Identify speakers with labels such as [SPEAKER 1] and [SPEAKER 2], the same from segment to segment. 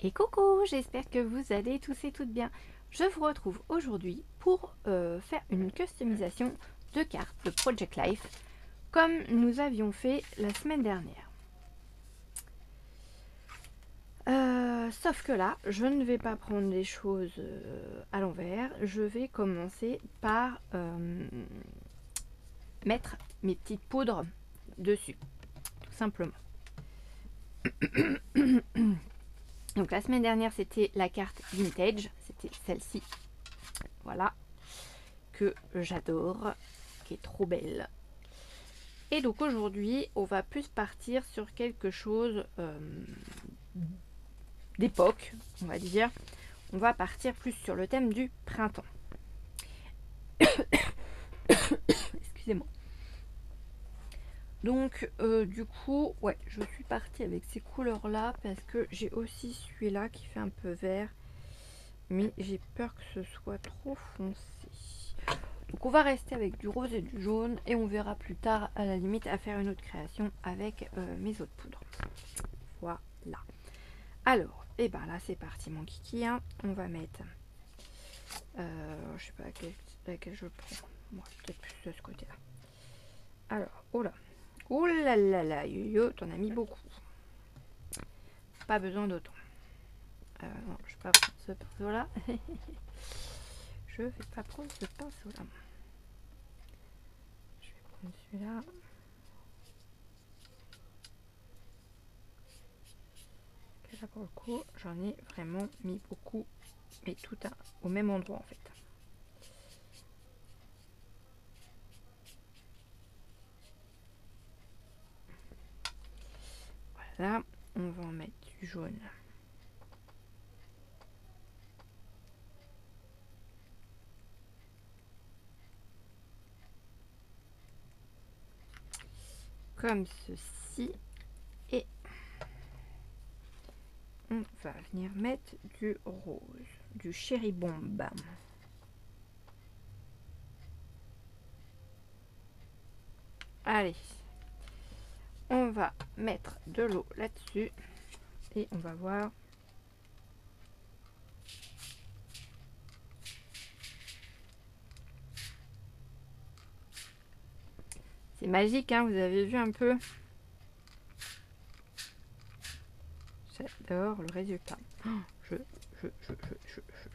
[SPEAKER 1] Et coucou, j'espère que vous allez tous et toutes bien. Je vous retrouve aujourd'hui pour faire une customisation de cartes de Project Life comme nous avions fait la semaine dernière. Sauf que là, je ne vais pas prendre les choses à l'envers. Je vais commencer par mettre mes petites poudres dessus, tout simplement. Donc la semaine dernière, c'était la carte Vintage, c'était celle-ci. Voilà, que j'adore, qui est trop belle. Et donc aujourd'hui, on va plus partir sur quelque chose d'époque, on va dire. On va partir plus sur le thème du printemps. Excusez-moi. Donc du coup, ouais, je suis partie avec ces couleurs-là parce que j'ai aussi celui-là qui fait un peu vert. Mais j'ai peur que ce soit trop foncé. Donc on va rester avec du rose et du jaune et on verra plus tard à la limite à faire une autre création avec mes autres poudres. Voilà. Alors, et ben là c'est parti mon kiki. Hein. On va mettre, je sais pas laquelle je prends. Moi peut-être plus de ce côté-là. Alors, oh là là, yo-yo, t'en as mis beaucoup. Pas besoin d'autant. Non, je vais pas prendre ce pinceau-là. Je vais pas prendre ce pinceau-là. Je vais prendre celui-là. Là pour le coup, j'en ai vraiment mis beaucoup, mais tout au même endroit en fait. Voilà, on va en mettre du jaune. Comme ceci. Et on va venir mettre du rose, du Cherry Bomb. Allez, on va mettre de l'eau là-dessus et on va voir. C'est magique, hein, vous avez vu un peu. J'adore le résultat. Oh,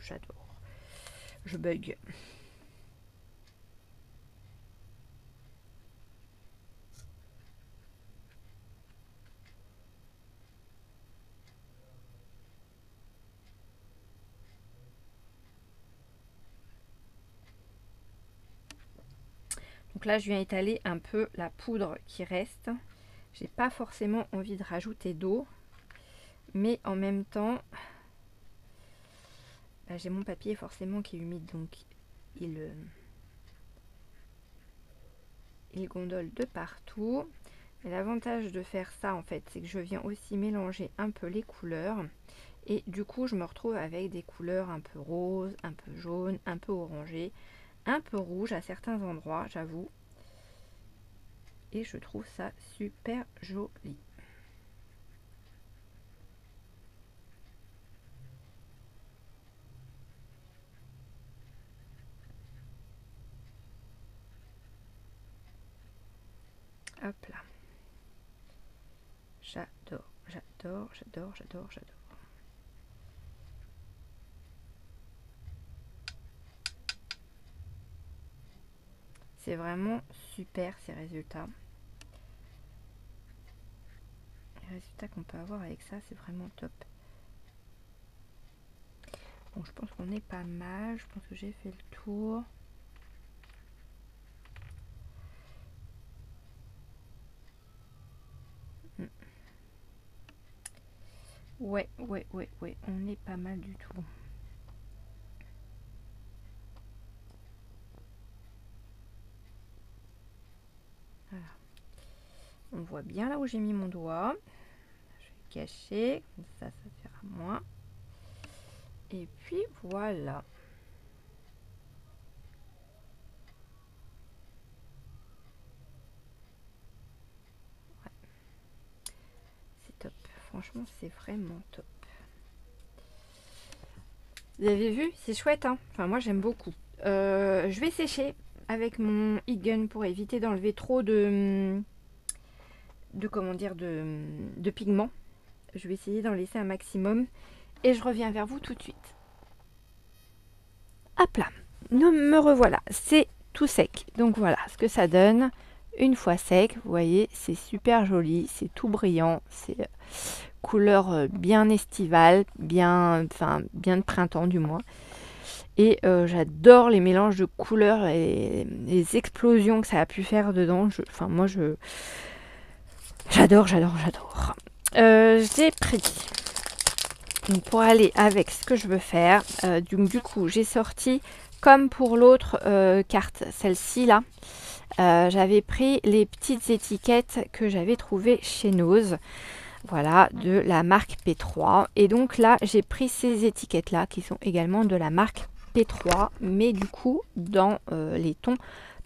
[SPEAKER 1] j'adore. Je bug. Donc là, je viens étaler un peu la poudre qui reste. J'ai pas forcément envie de rajouter d'eau, mais en même temps, bah, j'ai mon papier forcément qui est humide, donc il gondole de partout. Et l'avantage de faire ça, en fait, c'est que je viens aussi mélanger un peu les couleurs. Et du coup, je me retrouve avec des couleurs un peu roses, un peu jaunes, un peu orangées, un peu rouge à certains endroits, j'avoue. Et je trouve ça super joli. Hop là. J'adore, j'adore, j'adore, j'adore, j'adore. C'est vraiment super ces résultats. Les résultats qu'on peut avoir avec ça, c'est vraiment top. Bon, je pense qu'on est pas mal. Je pense que j'ai fait le tour. Ouais, on est pas mal du tout. Voilà. On voit bien là où j'ai mis mon doigt. Je vais cacher, comme ça fera moins. Et puis voilà. Ouais. C'est top. Franchement, c'est vraiment top. Vous avez vu, c'est chouette, hein. Enfin, moi, j'aime beaucoup. Je vais sécher avec mon heat gun pour éviter d'enlever trop comment dire, de pigments. Je vais essayer d'en laisser un maximum et je reviens vers vous tout de suite. Hop là, me revoilà. C'est tout sec. Donc voilà ce que ça donne une fois sec. Vous voyez, c'est super joli, c'est tout brillant, c'est couleur bien estivale, bien de printemps du moins. Et j'adore les mélanges de couleurs et les explosions que ça a pu faire dedans. Moi, j'adore. J'ai pris, donc pour aller avec ce que je veux faire, du coup, j'ai sorti, comme pour l'autre carte, celle-ci là, j'avais pris les petites étiquettes que j'avais trouvées chez Nose. Voilà, de la marque P3. Et donc là, j'ai pris ces étiquettes-là qui sont également de la marque P3, mais du coup dans les tons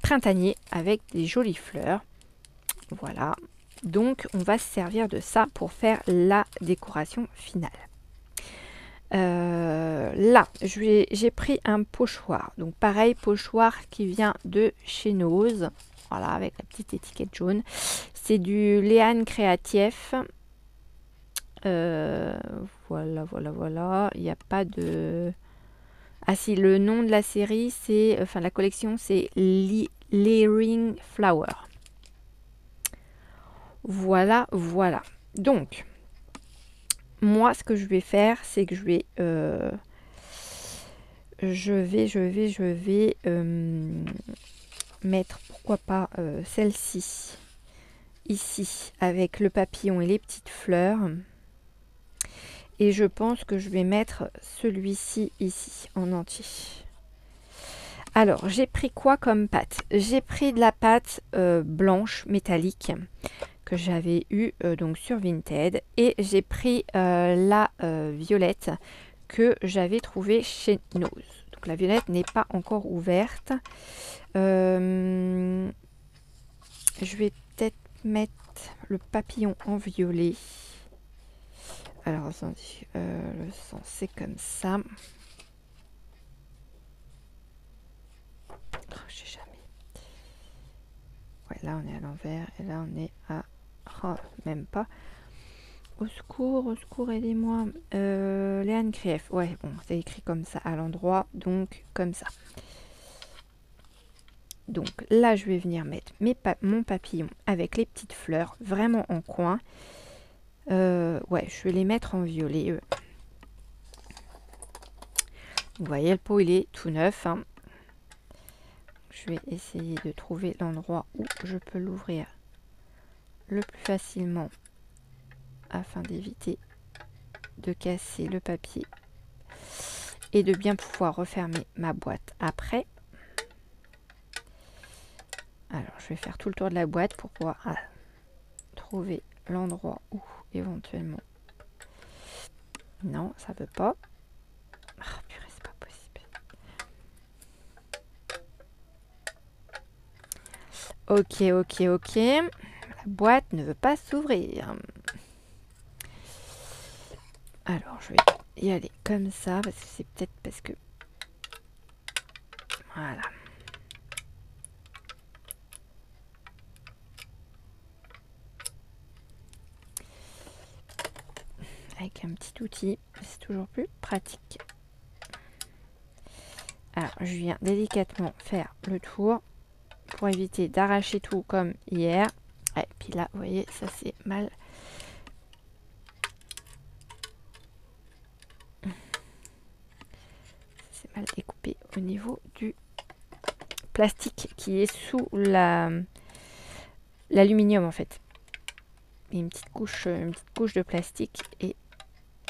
[SPEAKER 1] printaniers avec des jolies fleurs. Voilà, donc on va se servir de ça pour faire la décoration finale. Là, j'ai pris un pochoir. Donc pareil, pochoir qui vient de chez Nose. Voilà, avec la petite étiquette jaune. C'est du Léane Créatif. Voilà. Il n'y a pas de... Ah si, le nom de la série, c'est... Enfin, la collection, c'est Layering Flower. Voilà. Donc, moi, ce que je vais faire, c'est que je vais mettre, pourquoi pas, celle-ci, ici, avec le papillon et les petites fleurs. Et je pense que je vais mettre celui-ci ici, en entier. Alors, j'ai pris quoi comme pâte? J'ai pris de la pâte blanche métallique que j'avais eue donc sur Vinted. Et j'ai pris la violette que j'avais trouvée chez Nose. Donc la violette n'est pas encore ouverte. Je vais peut-être mettre le papillon en violet. Alors, attendez, le sens c'est comme ça. Oh, je sais jamais. Ouais, là on est à l'envers et là on est à... Oh, même pas. Au secours, aidez-moi. Léane Créef. Ouais, bon, c'est écrit comme ça à l'endroit, donc comme ça. Donc là, je vais venir mettre mon papillon avec les petites fleurs, vraiment en coin. Ouais, je vais les mettre en violet. Vous voyez, le pot, il est tout neuf. Hein. Je vais essayer de trouver l'endroit où je peux l'ouvrir le plus facilement afin d'éviter de casser le papier et de bien pouvoir refermer ma boîte après. Alors, je vais faire tout le tour de la boîte pour pouvoir trouver l'endroit où éventuellement... Non, ça veut pas. Oh, purée, c'est pas possible. Ok. La boîte ne veut pas s'ouvrir. Alors, je vais y aller comme ça, parce que c'est peut-être parce que... Voilà. Avec un petit outil, c'est toujours plus pratique. Alors, je viens délicatement faire le tour pour éviter d'arracher tout comme hier. Et puis là, vous voyez, ça c'est mal. C'est mal découpé au niveau du plastique qui est sous l'aluminium en fait. Et une petite couche de plastique et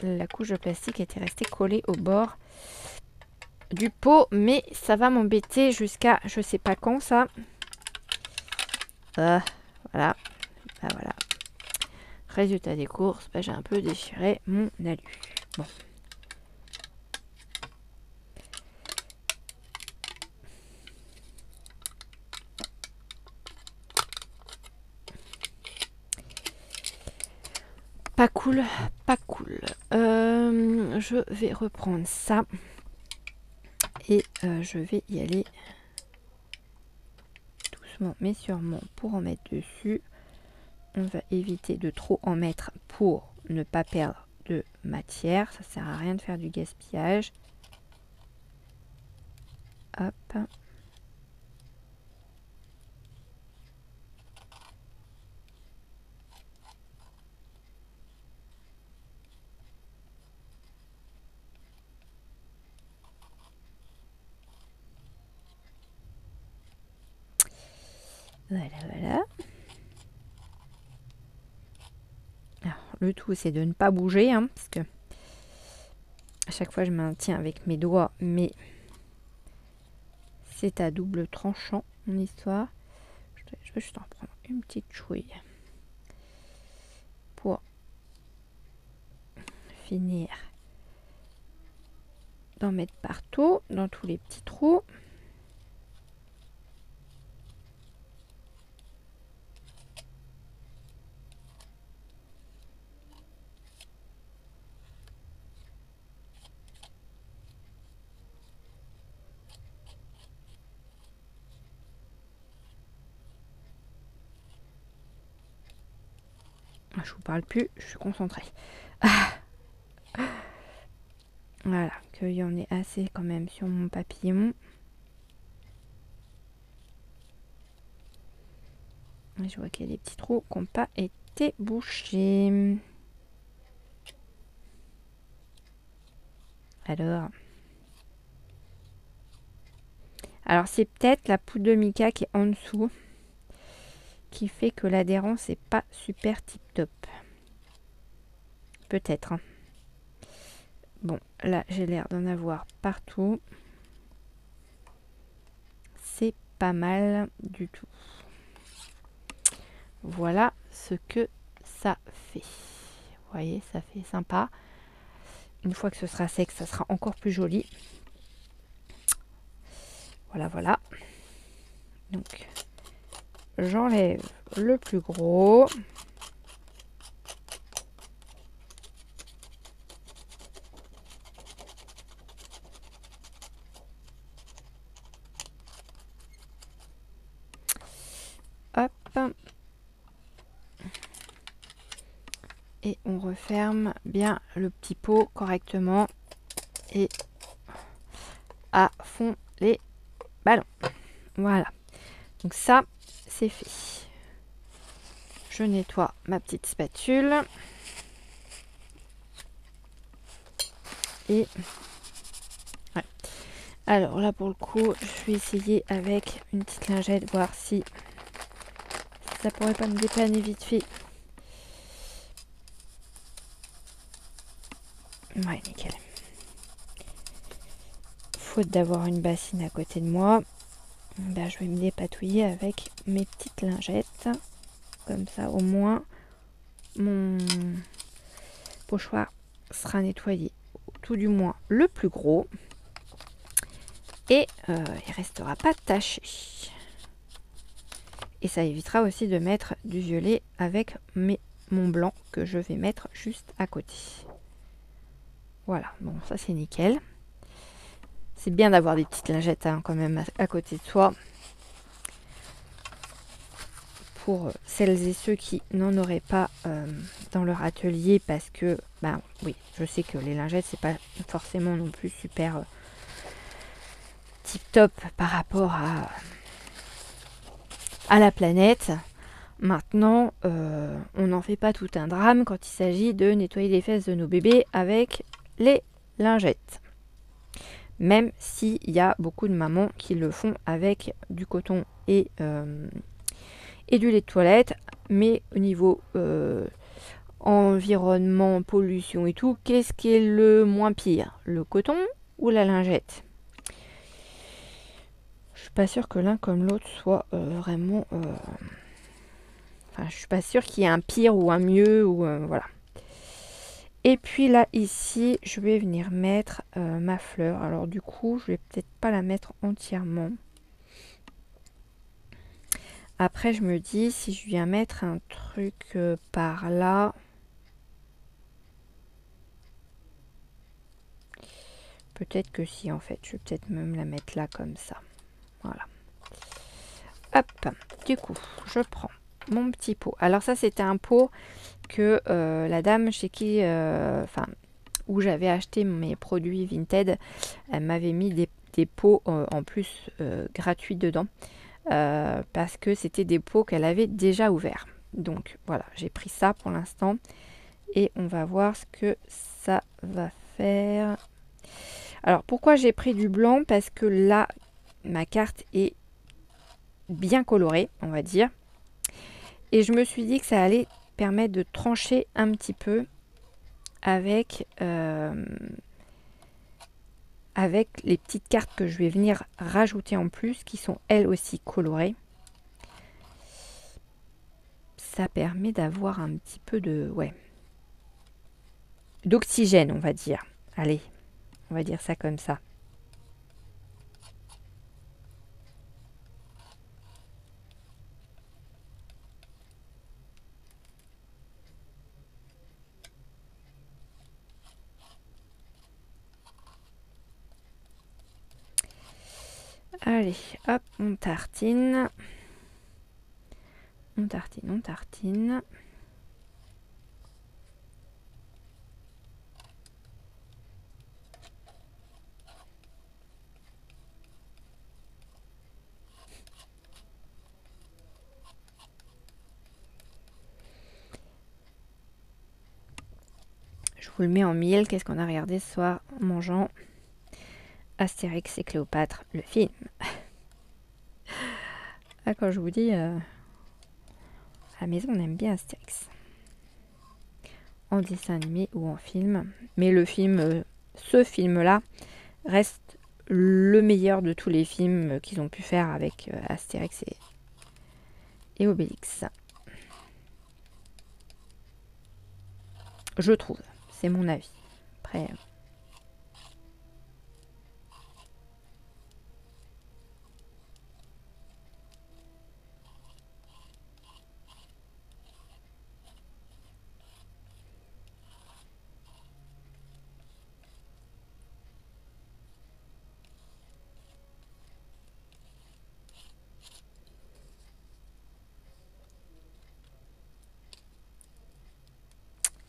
[SPEAKER 1] la couche de plastique était restée collée au bord du pot, mais ça va m'embêter jusqu'à je sais pas quand ça. Voilà. Voilà. Résultat des courses, j'ai un peu déchiré mon alu. Bon. Pas cool. Je vais reprendre ça. Et je vais y aller doucement mais sûrement pour en mettre dessus. On va éviter de trop en mettre pour ne pas perdre de matière. Ça sert à rien de faire du gaspillage. Hop. Voilà, voilà. Alors, le tout, c'est de ne pas bouger, hein, parce que à chaque fois, je maintiens avec mes doigts, mais c'est à double tranchant, mon histoire. Je vais juste en prendre une petite chouille pour finir d'en mettre partout, dans tous les petits trous. Je vous parle plus, je suis concentrée. Voilà, qu'il y en ait assez quand même sur mon papillon. Et je vois qu'il y a des petits trous qui n'ont pas été bouchés. Alors c'est peut-être la poudre de mica qui est en dessous qui fait que l'adhérence n'est pas super tip top. Peut-être. Hein. Bon, là j'ai l'air d'en avoir partout. C'est pas mal du tout. Voilà ce que ça fait. Vous voyez, ça fait sympa. Une fois que ce sera sec, ça sera encore plus joli. Voilà, voilà. Donc, j'enlève le plus gros. Hop. Et on referme bien le petit pot correctement. Et à fond les ballons. Voilà. Donc ça, c'est fait. Je nettoie ma petite spatule. Et ouais. Alors là pour le coup, je vais essayer avec une petite lingette, voir si ça pourrait pas me dépanner vite fait. Ouais, nickel. Faute d'avoir une bassine à côté de moi, ben, je vais me dépatouiller avec mes petites lingettes. Comme ça, au moins, mon pochoir sera nettoyé. Tout du moins le plus gros. Et il restera pas taché. Et ça évitera aussi de mettre du violet avec mon blanc que je vais mettre juste à côté. Voilà, bon ça c'est nickel. C'est bien d'avoir des petites lingettes hein, quand même à côté de soi. Pour celles et ceux qui n'en auraient pas dans leur atelier parce que, ben oui, je sais que les lingettes c'est pas forcément non plus super tip top par rapport à la planète. Maintenant, on n'en fait pas tout un drame quand il s'agit de nettoyer les fesses de nos bébés avec les lingettes. Même s'il y a beaucoup de mamans qui le font avec du coton et du lait de toilette. Mais au niveau environnement, pollution et tout, qu'est-ce qui est le moins pire? Le coton ou la lingette? Je suis pas sûre que l'un comme l'autre soit vraiment... Enfin, je suis pas sûre qu'il y ait un pire ou un mieux ou voilà. Et puis là ici je vais venir mettre ma fleur. Alors du coup je vais peut-être pas la mettre entièrement. Après je me dis si je viens mettre un truc par là, Peut-être que si, en fait. Je vais peut-être même la mettre là, comme ça. Voilà. Hop. Du coup, je prends mon petit pot. Alors ça, c'était un pot que la dame chez qui... où j'avais acheté mes produits Vinted, elle m'avait mis des pots en plus gratuits dedans. Parce que c'était des pots qu'elle avait déjà ouverts. Donc voilà, j'ai pris ça pour l'instant. Et on va voir ce que ça va faire. Alors pourquoi j'ai pris du blanc? Parce que là, ma carte est bien colorée, on va dire. Et je me suis dit que ça allait permettre de trancher un petit peu avec, avec les petites cartes que je vais venir rajouter en plus, qui sont elles aussi colorées. Ça permet d'avoir un petit peu de... ouais, d'oxygène, on va dire. Allez, on va dire ça comme ça. Allez, hop, on tartine. On tartine, on tartine. Je vous le mets en mille. Qu'est-ce qu'on a regardé ce soir en mangeant? Astérix et Cléopâtre, le film. Ah, quand je vous dis, à la maison, on aime bien Astérix. En dessin animé ou en film. Mais le film, ce film-là, reste le meilleur de tous les films qu'ils ont pu faire avec Astérix et Obélix. Je trouve. C'est mon avis. Après...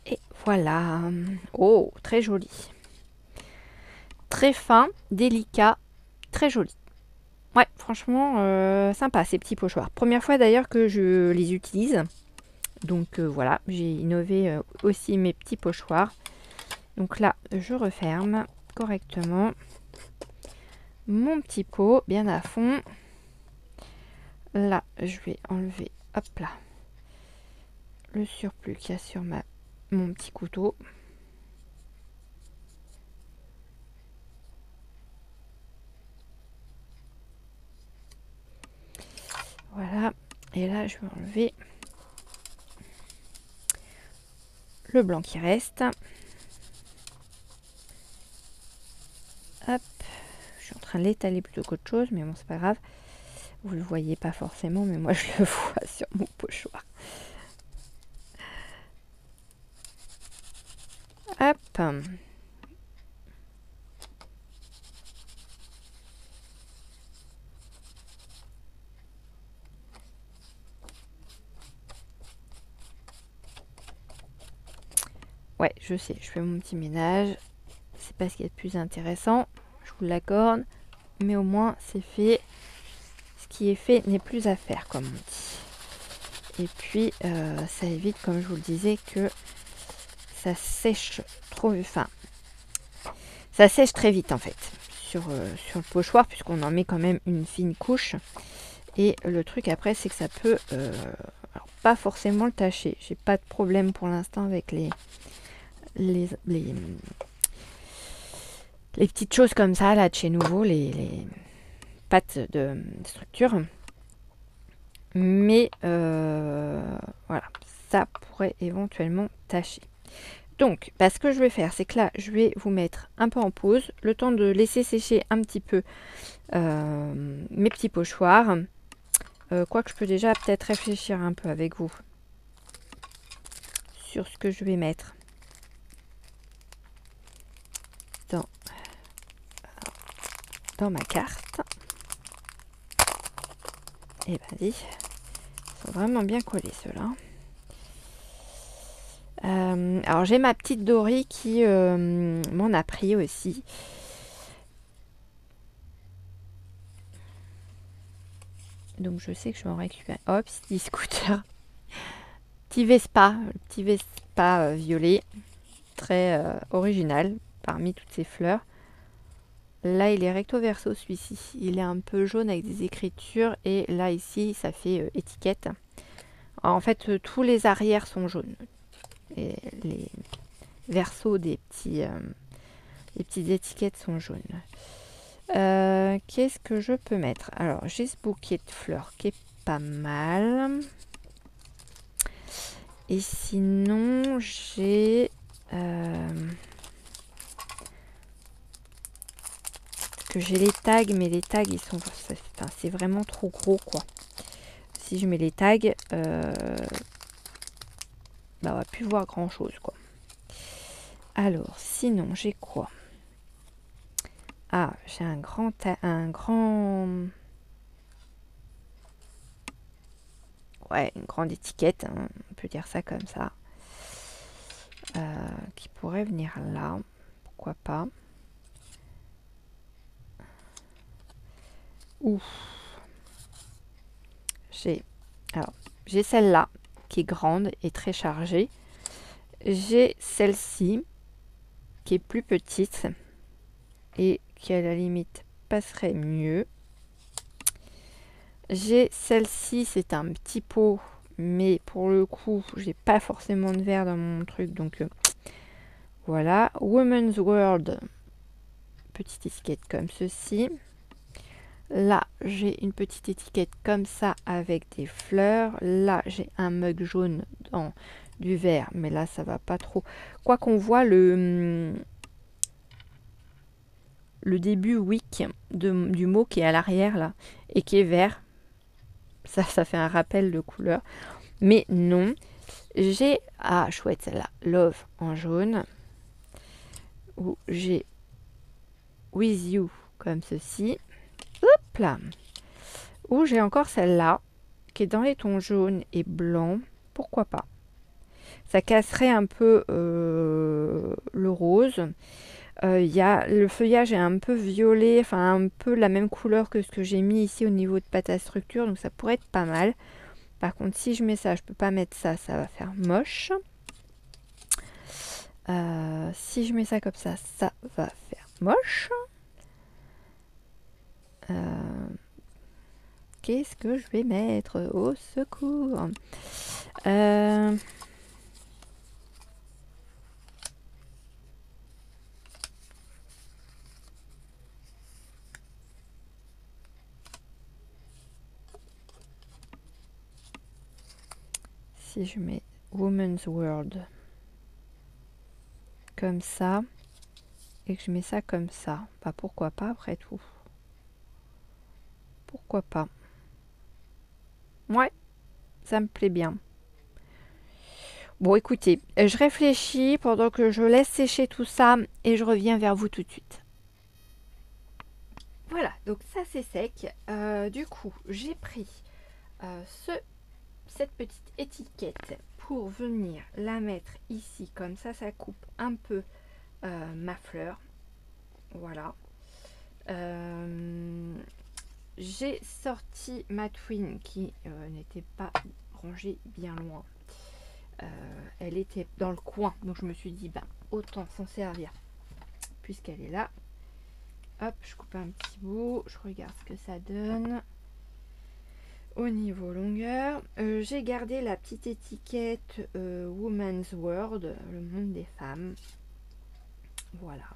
[SPEAKER 1] Et voilà. Oh, très joli. Très fin, délicat, très joli. Ouais, franchement, sympa ces petits pochoirs. Première fois d'ailleurs que je les utilise. Donc voilà, j'ai innové aussi mes petits pochoirs. Donc là, je referme correctement mon petit pot bien à fond. Là, je vais enlever, hop là, le surplus qu'il y a sur mon petit couteau. Voilà, et là, je vais enlever le blanc qui reste. Hop, je suis en train de l'étaler plutôt qu'autre chose, mais bon, c'est pas grave. Vous le voyez pas forcément, mais moi je le vois sur mon pochoir. Hop. Ouais, je sais, je fais mon petit ménage. C'est pas ce qui est le plus intéressant, je vous l'accorde. Mais au moins, c'est fait. Ce qui est fait n'est plus à faire, comme on dit. Et puis, ça évite, comme je vous le disais, que ça sèche trop... Enfin, ça sèche très vite, en fait, sur le pochoir, puisqu'on en met quand même une fine couche. Et le truc, après, c'est que ça peut... alors, pas forcément le tâcher. J'ai pas de problème pour l'instant avec les petites choses comme ça, là, de chez Nouveau, les pâtes de structure. Mais voilà, ça pourrait éventuellement tâcher. Donc, ce que je vais faire, c'est que là, je vais vous mettre un peu en pause, le temps de laisser sécher un petit peu mes petits pochoirs. Quoique je peux déjà peut-être réfléchir un peu avec vous sur ce que je vais mettre dans dans ma carte. Et vas-y, ils sont vraiment bien collés ceux-là. Alors j'ai ma petite Dory qui m'en a pris aussi. Donc je sais que je vais en récupérer. Hop, petit scooter. Petit Vespa violet. Très original parmi toutes ces fleurs. Là il est recto verso celui-ci. Il est un peu jaune avec des écritures. Et là ici ça fait étiquette. Alors, en fait tous les arrières sont jaunes. Et les versos des les petites étiquettes sont jaunes. Qu'est-ce que je peux mettre? Alors, j'ai ce bouquet de fleurs qui est pas mal. Et sinon, j'ai... que j'ai les tags, mais les tags, ils sont... Enfin, c'est vraiment trop gros, quoi. Si je mets les tags, bah, on va plus voir grand-chose, quoi. Alors, sinon, j'ai quoi? Ah, j'ai un grand... Ouais, une grande étiquette, hein, on peut dire ça comme ça. Qui pourrait venir là. Pourquoi pas. Ouf. J'ai celle-là qui est grande et très chargée. J'ai celle-ci qui est plus petite et qui à la limite passerait mieux. J'ai celle-ci, c'est un petit pot, mais pour le coup, j'ai pas forcément de verre dans mon truc, donc voilà. Women's World, petite étiquette comme ceci. Là, j'ai une petite étiquette comme ça avec des fleurs. Là, j'ai un mug jaune dans du vert, mais là, ça va pas trop. Quoi qu'on voit le début wick du mot qui est à l'arrière là et qui est vert. Ça fait un rappel de couleur. Mais non, j'ai, ah chouette celle-là, Love en jaune. Ou j'ai With You comme ceci. Hop là. Ou j'ai encore celle-là qui est dans les tons jaunes et blancs. Pourquoi pas? Ça casserait un peu le rose. Le feuillage est un peu violet, enfin un peu la même couleur que ce que j'ai mis ici au niveau de pâte à structure, donc ça pourrait être pas mal. Par contre, si je mets ça, je peux pas mettre ça, ça va faire moche. Si je mets ça comme ça, ça va faire moche. Qu'est-ce que je vais mettre? Au secours. Si je mets Women's World comme ça et que je mets ça comme ça, bah pourquoi pas après tout. Pourquoi pas. Ouais, ça me plaît bien. Bon, écoutez, je réfléchis pendant que je laisse sécher tout ça et je reviens vers vous tout de suite. Voilà, donc ça c'est sec. Du coup, j'ai pris cette petite étiquette pour venir la mettre ici. Comme ça, ça coupe un peu ma fleur. Voilà. J'ai sorti ma twin qui n'était pas rangée bien loin. Elle était dans le coin, donc je me suis dit, bah, autant s'en servir puisqu'elle est là. Hop, je coupe un petit bout, je regarde ce que ça donne. Au niveau longueur, j'ai gardé la petite étiquette Women's World, le monde des femmes. Voilà.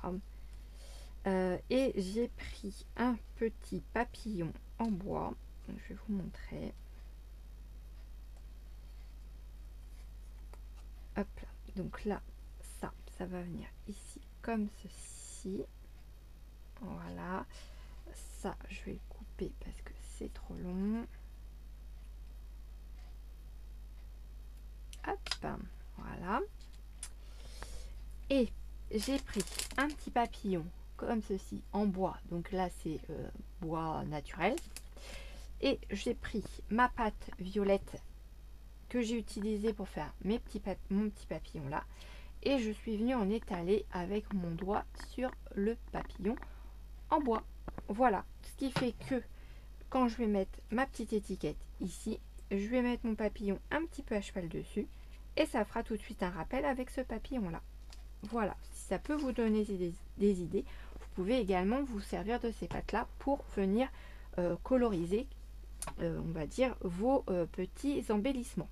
[SPEAKER 1] Et j'ai pris un petit papillon en bois. Donc, je vais vous montrer. Hop là. Donc là, ça va venir ici comme ceci. Voilà. Ça, je vais le couper parce que c'est trop long. Hop, voilà. Et j'ai pris un petit papillon comme ceci en bois. Donc là c'est bois naturel. Et j'ai pris ma pâte violette que j'ai utilisée pour faire mon petit papillon là. Et je suis venue en étaler avec mon doigt sur le papillon en bois. Voilà, ce qui fait que quand je vais mettre ma petite étiquette ici, je vais mettre mon papillon un petit peu à cheval dessus et ça fera tout de suite un rappel avec ce papillon là. Voilà, si ça peut vous donner des idées, vous pouvez également vous servir de ces pâtes là pour venir coloriser, on va dire, vos petits embellissements.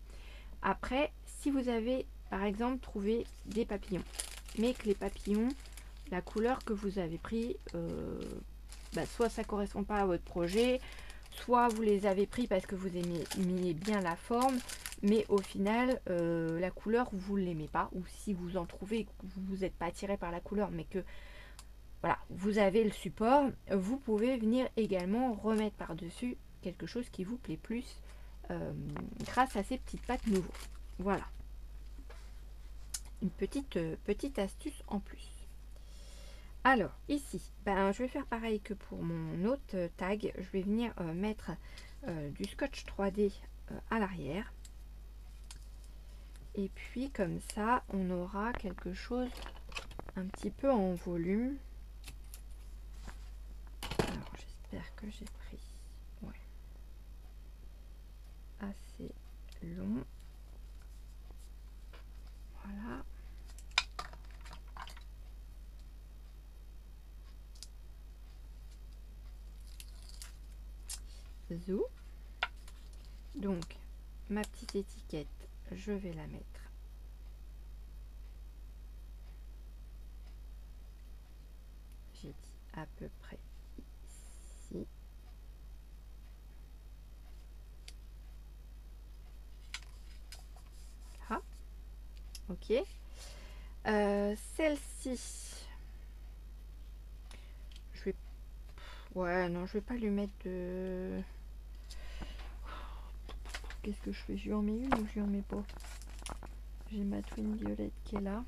[SPEAKER 1] Après, si vous avez par exemple trouvé des papillons, mais que les papillons, la couleur que vous avez pris, soit ça correspond pas à votre projet, soit vous les avez pris parce que vous aimiez bien la forme, mais au final la couleur vous ne l'aimez pas, ou si vous en trouvez que vous n'êtes pas attiré par la couleur mais que voilà, vous avez le support, vous pouvez venir également remettre par dessus quelque chose qui vous plaît plus grâce à ces petites pâtes nouveaux. Voilà, une petite astuce en plus. Alors ici, je vais faire pareil que pour mon autre tag. Je vais venir mettre du scotch 3D à l'arrière. Et puis comme ça, on aura quelque chose un petit peu en volume. Alors j'espère que j'ai pris assez long. Voilà. Zou. Donc ma petite étiquette, je vais la mettre j'ai dit à peu près ici. Voilà. Ok. Celle-ci, je vais... Ouais, non, je vais pas lui mettre de... Qu'est-ce que je fais? Je lui en mets une ou je lui en mets pas? J'ai ma twin violette qui est là.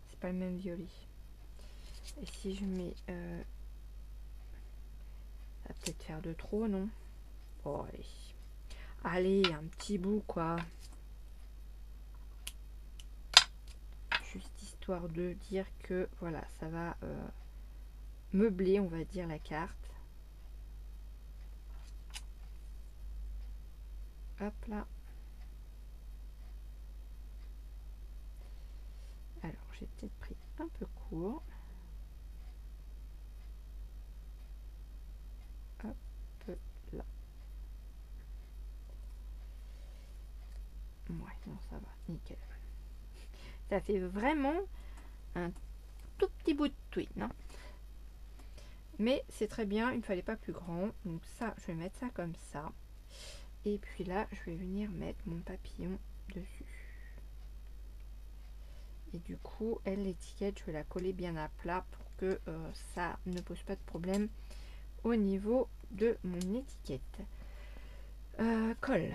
[SPEAKER 1] C'est pas le même violet. Et si je mets... ça va peut-être faire de trop, non? Oh, allez. Allez, un petit bout, quoi. Juste histoire de dire que, voilà, ça va meubler, on va dire, la carte. Hop là. Alors, j'ai peut-être pris un peu court. Hop là. Ouais, non, ça va, nickel. Ça fait vraiment un tout petit bout de twin, hein. Mais c'est très bien, il ne fallait pas plus grand. Donc ça, je vais mettre ça comme ça. Et puis là, je vais venir mettre mon papillon dessus. Et du coup, l'étiquette, je vais la coller bien à plat pour que ça ne pose pas de problème au niveau de mon étiquette. Colle.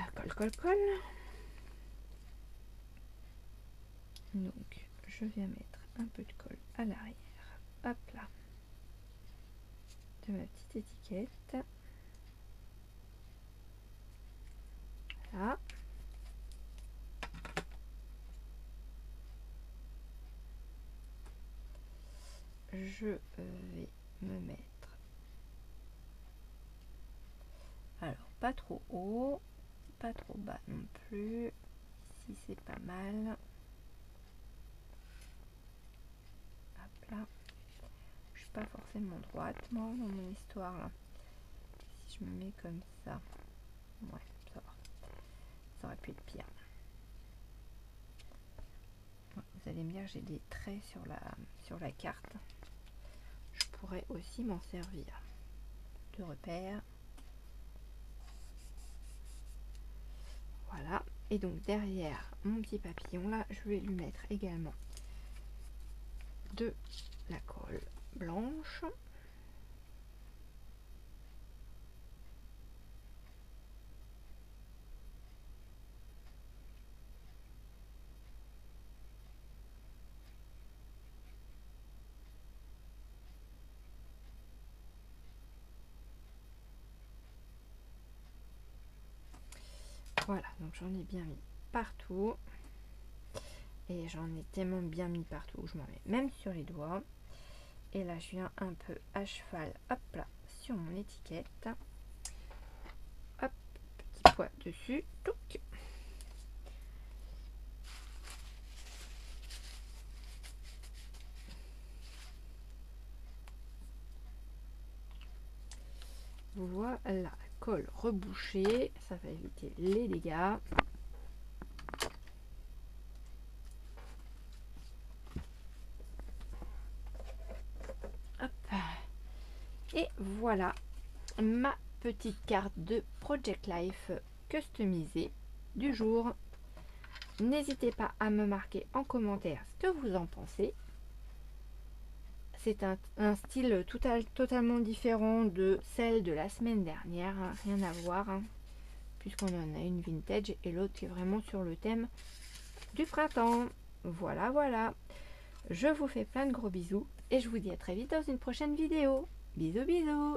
[SPEAKER 1] Donc, je viens mettre un peu de colle à l'arrière. Hop là. De ma petite étiquette. Voilà. Je vais me mettre, alors pas trop haut, pas trop bas non plus. Ici c'est pas mal. Hop là. Je suis pas forcément droite moi dans mon histoire là. Si je me mets comme ça, ouais, ça va. Ça aurait pu être pire. Vous allez me dire, j'ai des traits sur la carte. Je pourrais aussi m'en servir de repère. Voilà. Et donc derrière mon petit papillon là, je vais lui mettre également de la colle blanche. Voilà, donc j'en ai bien mis partout. Et j'en ai tellement bien mis partout, je m'en mets même sur les doigts. Et là, je viens un peu à cheval, hop là, sur mon étiquette. Hop, petit poids dessus. Touc. Voilà, colle rebouchée, ça va éviter les dégâts. Hop. Et voilà ma petite carte de Project Life customisée du jour. N'hésitez pas à me marquer en commentaire ce que vous en pensez. C'est un style totalement différent de celle de la semaine dernière, hein, rien à voir, hein, puisqu'on en a une vintage et l'autre qui est vraiment sur le thème du printemps. Voilà, voilà. Je vous fais plein de gros bisous et je vous dis à très vite dans une prochaine vidéo. Bisous, bisous.